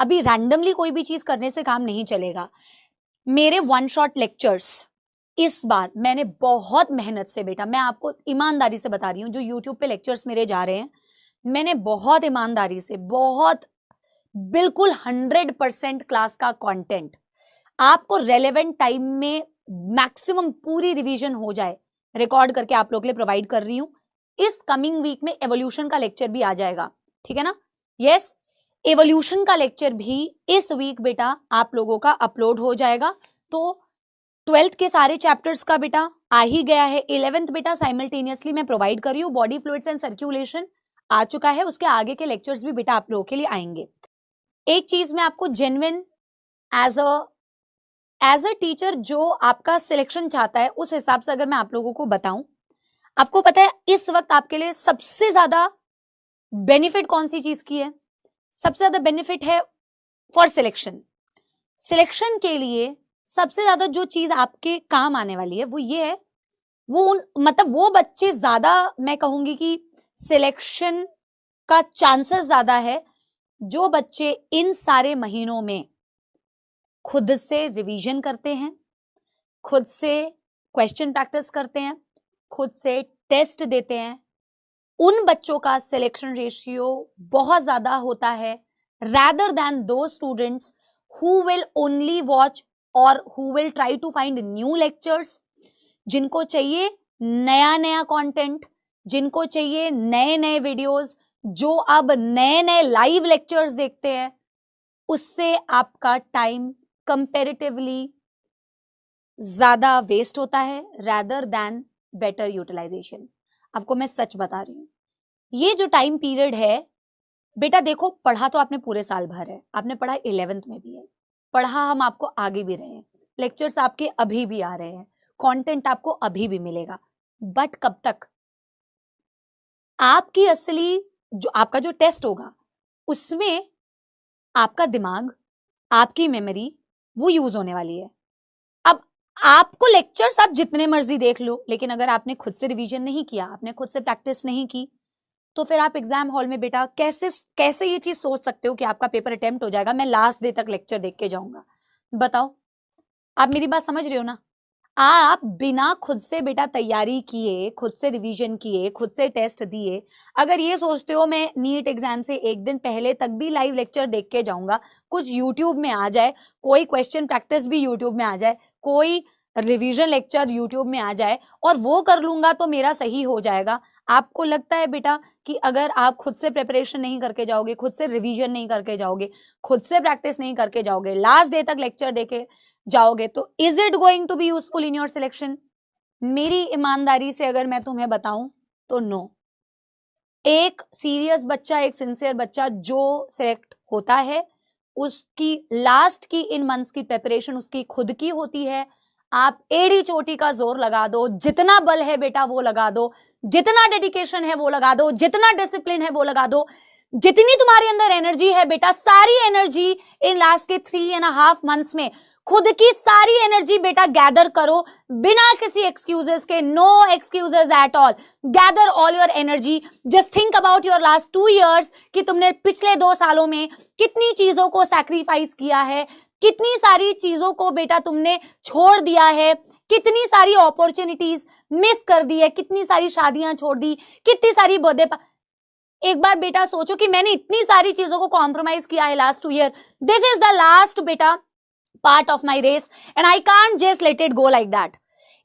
अभी रैंडमली कोई भी चीज करने से काम नहीं चलेगा। मेरे वन शॉट लेक्चर्स इस बार मैंने बहुत मेहनत से, बेटा मैं आपको ईमानदारी से बता रही हूँ, जो यूट्यूब पे लेक्चर्स मेरे जा रहे हैं, मैंने बहुत ईमानदारी से, बहुत बिल्कुल 100% क्लास का कंटेंट आपको रेलेवेंट टाइम में मैक्सिमम पूरी रिवीजन हो जाए रिकॉर्ड करके आप लोग के लिए प्रोवाइड कर रही हूं। इस कमिंग वीक में एवोल्यूशन का लेक्चर भी आ जाएगा, ठीक है ना? यस, एवोल्यूशन का लेक्चर भी इस वीक बेटा आप लोगों का अपलोड हो जाएगा। तो 12th के सारे चैप्टर्स का बेटा आ ही गया है। 11th बेटा साइमल्टेनियसली मैं प्रोवाइड कर रही हूँ। बॉडी फ्लूइड्स एंड सर्कुलेशन आ चुका है, उसके आगे के लेक्चर्स भी बेटा आप लोगों के लिए आएंगे। एक चीज मैं आपको जेन्युइन एज अ टीचर जो आपका सिलेक्शन चाहता है उस हिसाब से अगर मैं आप लोगों को बताऊं, आपको पता है इस वक्त आपके लिए सबसे ज्यादा बेनिफिट कौन सी चीज की है? सबसे ज्यादा बेनिफिट है फॉर सिलेक्शन। सिलेक्शन के लिए सबसे ज्यादा जो चीज आपके काम आने वाली है वो ये है, वो बच्चे ज्यादा, मैं कहूंगी कि सिलेक्शन का चांसेस ज्यादा है जो बच्चे इन सारे महीनों में खुद से रिवीजन करते हैं, खुद से क्वेश्चन प्रैक्टिस करते हैं, खुद से टेस्ट देते हैं। उन बच्चों का सिलेक्शन रेशियो बहुत ज्यादा होता है rather than those students who will only watch or who will try to find new lectures, जिनको चाहिए नया नया कंटेंट, जिनको चाहिए नए नए वीडियोस, जो अब नए नए लाइव लेक्चर्स देखते हैं। उससे आपका टाइम कंपैरेटिवली ज्यादा वेस्ट होता है rather than बेटर यूटिलाइजेशन। आपको मैं सच बता रही हूं, ये जो टाइम पीरियड है बेटा, देखो पढ़ा तो आपने पूरे साल भर है, आपने पढ़ा 11th में भी है, पढ़ा हम आपको आगे भी रहे हैं, लेक्चर्स आपके अभी भी आ रहे हैं, कंटेंट आपको अभी भी मिलेगा, बट कब तक? आपकी असली जो आपका जो टेस्ट होगा उसमें आपका दिमाग, आपकी मेमोरी वो यूज होने वाली है। अब आपको लेक्चर्स आप जितने मर्जी देख लो, लेकिन अगर आपने खुद से रिवीजन नहीं किया, आपने खुद से प्रैक्टिस नहीं की, तो फिर आप एग्जाम हॉल में बेटा कैसे ये चीज सोच सकते हो कि आपका पेपर अटेम्प्ट हो जाएगा, मैं लास्ट डे तक लेक्चर देख के जाऊंगा? बताओ, आप मेरी बात समझ रहे हो ना? आप बिना खुद से बेटा तैयारी किए, खुद से रिवीजन किए, खुद से टेस्ट दिए, अगर ये सोचते हो मैं नीट एग्जाम से एक दिन पहले तक भी लाइव लेक्चर देख के जाऊंगा, कुछ यूट्यूब में आ जाए, कोई क्वेश्चन प्रैक्टिस भी यूट्यूब में आ जाए, कोई रिवीजन लेक्चर यूट्यूब में आ जाए और वो कर लूंगा तो मेरा सही हो जाएगा, आपको लगता है बेटा कि अगर आप खुद से प्रिपरेशन नहीं करके जाओगे, खुद से रिवीजन नहीं करके जाओगे, खुद से प्रैक्टिस नहीं करके जाओगे, लास्ट डे तक लेक्चर देके जाओगे, तो is it going to be useful in your selection? मेरी ईमानदारी से अगर मैं तुम्हें बताऊं तो नो। एक सीरियस बच्चा, एक सिंसियर बच्चा जो सिलेक्ट होता है, उसकी लास्ट की इन मंथ्स की प्रिपरेशन उसकी खुद की होती है। आप एड़ी चोटी का जोर लगा दो, जितना बल है बेटा वो लगा दो, जितना डेडिकेशन है वो लगा दो, जितना डिसिप्लिन है वो लगा दो, जितनी तुम्हारे अंदर एनर्जी है बेटा, सारी एनर्जी इन लास्ट के 3.5 मंथ्स में खुद की सारी एनर्जी बेटा गैदर करो, बिना किसी एक्सक्यूजेस के, no excuses at all, gather all your energy, just think about your last 2 years कि तुमने पिछले 2 सालों में कितनी चीजों को सैक्रिफाइस किया है, कितनी सारी चीजों को बेटा तुमने छोड़ दिया है, कितनी सारी अपॉर्चुनिटीज मिस कर दी है, कितनी सारी शादियां छोड़ दी, कितनी सारी बर्थडे। एक बार बेटा सोचो कि मैंने इतनी सारी चीजों को कॉम्प्रोमाइज किया है last 2 year, this is the last बेटा part of my race and I can't just let it go like that.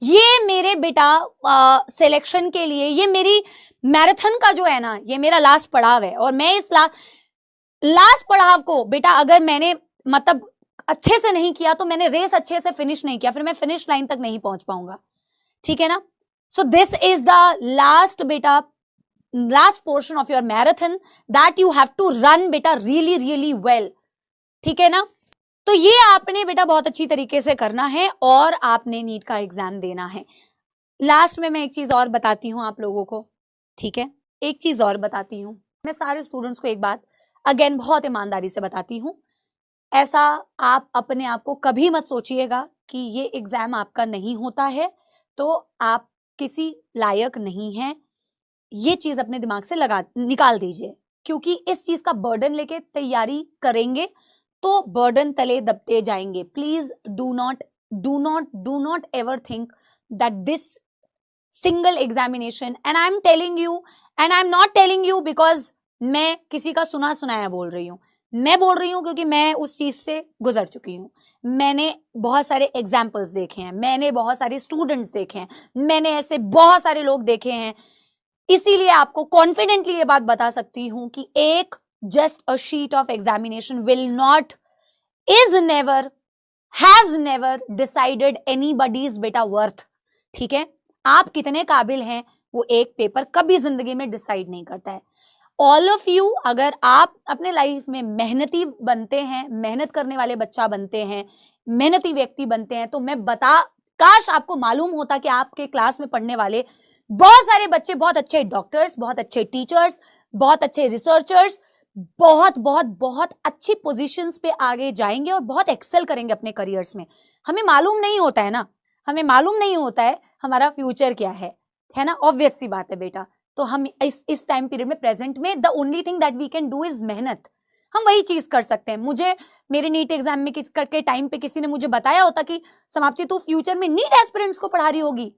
ये मेरे बेटा सिलेक्शन के लिए, ये मेरी मैराथन का जो है ना, ये मेरा लास्ट पड़ाव है, और मैं इस लास्ट पड़ाव को बेटा अगर मैंने मतलब अच्छे से नहीं किया तो मैंने रेस अच्छे से फिनिश नहीं किया, फिर मैं फिनिश लाइन तक नहीं पहुंच पाऊंगा, ठीक है ना? So this is the last बेटा, last portion of your marathon that you have to run बेटा रियली रियली वेल, ठीक है ना? तो ये आपने बेटा बहुत अच्छी तरीके से करना है और आपने नीट का एग्जाम देना है। लास्ट में मैं एक चीज और बताती हूँ आप लोगों को, ठीक है? एक चीज और बताती हूँ, मैं सारे स्टूडेंट्स को एक बात अगेन बहुत ईमानदारी से बताती हूँ, ऐसा आप अपने आप को कभी मत सोचिएगा कि ये एग्जाम आपका नहीं होता है तो आप किसी लायक नहीं हैं। ये चीज अपने दिमाग से निकाल दीजिए, क्योंकि इस चीज का बर्डन लेके तैयारी करेंगे तो बर्डन तले दबते जाएंगे. Please do not ever think that this single examination, and I am not telling you because मैं किसी का सुना सुनाया बोल रही हूँ. मैं बोल रही हूँ क्योंकि मैं उस चीज से गुजर चुकी हूँ. मैंने बहुत सारे एग्जाम्पल्स देखे हैं, मैंने बहुत सारे स्टूडेंट्स देखे हैं, मैंने ऐसे बहुत सारे लोग देखे हैं. इसीलिए आपको कॉन्फिडेंटली ये बात बता सकती हूं कि एक just a sheet of examination will not, is never, has never decided anybody's बेटा वर्थ. ठीक है, आप कितने काबिल हैं वो एक पेपर कभी जिंदगी में डिसाइड नहीं करता है. ऑल ऑफ यू, अगर आप अपने लाइफ में मेहनती बनते हैं, मेहनत करने वाले बच्चा बनते हैं, मेहनती व्यक्ति बनते हैं, तो मैं काश आपको मालूम होता कि आपके क्लास में पढ़ने वाले बहुत सारे बच्चे बहुत अच्छे डॉक्टर्स, बहुत अच्छे टीचर्स, बहुत अच्छे रिसर्चर्स, बहुत बहुत बहुत अच्छी पोजीशंस पे आगे जाएंगे और बहुत एक्सेल करेंगे अपने करियर्स में. हमें मालूम नहीं होता है ना, हमें मालूम नहीं होता है हमारा फ्यूचर क्या है ना. ऑब्वियस सी बात है बेटा. तो हम इस टाइम पीरियड में, प्रेजेंट में, the only thing that we can do is मेहनत. हम वही चीज कर सकते हैं. मुझे मेरे नीट एग्जाम में के टाइम पे किसी ने मुझे बताया होता कि समाप्ति तू फ्यूचर में नीट एस्पिरेंट्स को पढ़ा रही होगी,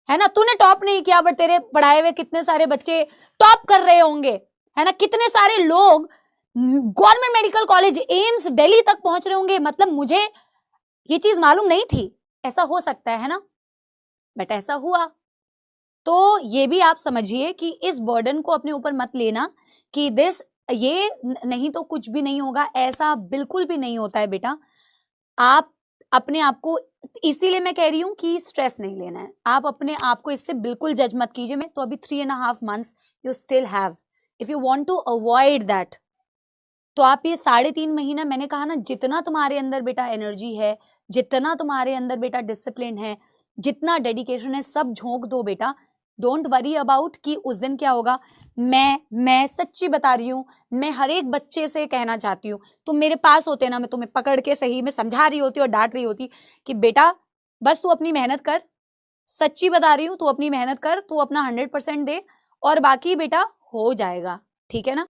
है ना, तूने टॉप नहीं किया बट तेरे पढ़ाए हुए कितने सारे बच्चे टॉप कर रहे होंगे, है ना, कितने सारे लोग government medical college, AIIMS, Delhi तक पहुंच रहे होंगे. मतलब मुझे ये चीज मालूम नहीं थी. ऐसा हो सकता है ना, बट ऐसा हुआ. तो ये भी आप समझिए कि इस बर्डन को अपने ऊपर मत लेना कि ये नहीं तो कुछ भी नहीं होगा. ऐसा बिल्कुल भी नहीं होता है बेटा. आप अपने आप को, इसीलिए मैं कह रही हूं कि स्ट्रेस नहीं लेना है. आप अपने आप को इससे बिल्कुल जज मत कीजिए. मैं तो अभी 3.5 months you still have, if you want to avoid that, तो आप ये 3.5 महीना, मैंने कहा ना, जितना तुम्हारे अंदर बेटा एनर्जी है, जितना तुम्हारे अंदर बेटा डिसिप्लिन है, जितना डेडिकेशन है, सब झोंक दो बेटा. डोंट वरी अबाउट कि उस दिन क्या होगा. मैं सच्ची बता रही हूँ, मैं हर एक बच्चे से कहना चाहती हूँ, तुम मेरे पास होते ना, मैं तुम्हें पकड़ के सही में समझा रही होती और डांट रही होती कि बेटा बस तू अपनी मेहनत कर. सच्ची बता रही हूँ, तू अपनी मेहनत कर, तू अपना 100% दे और बाकी बेटा हो जाएगा. ठीक है ना.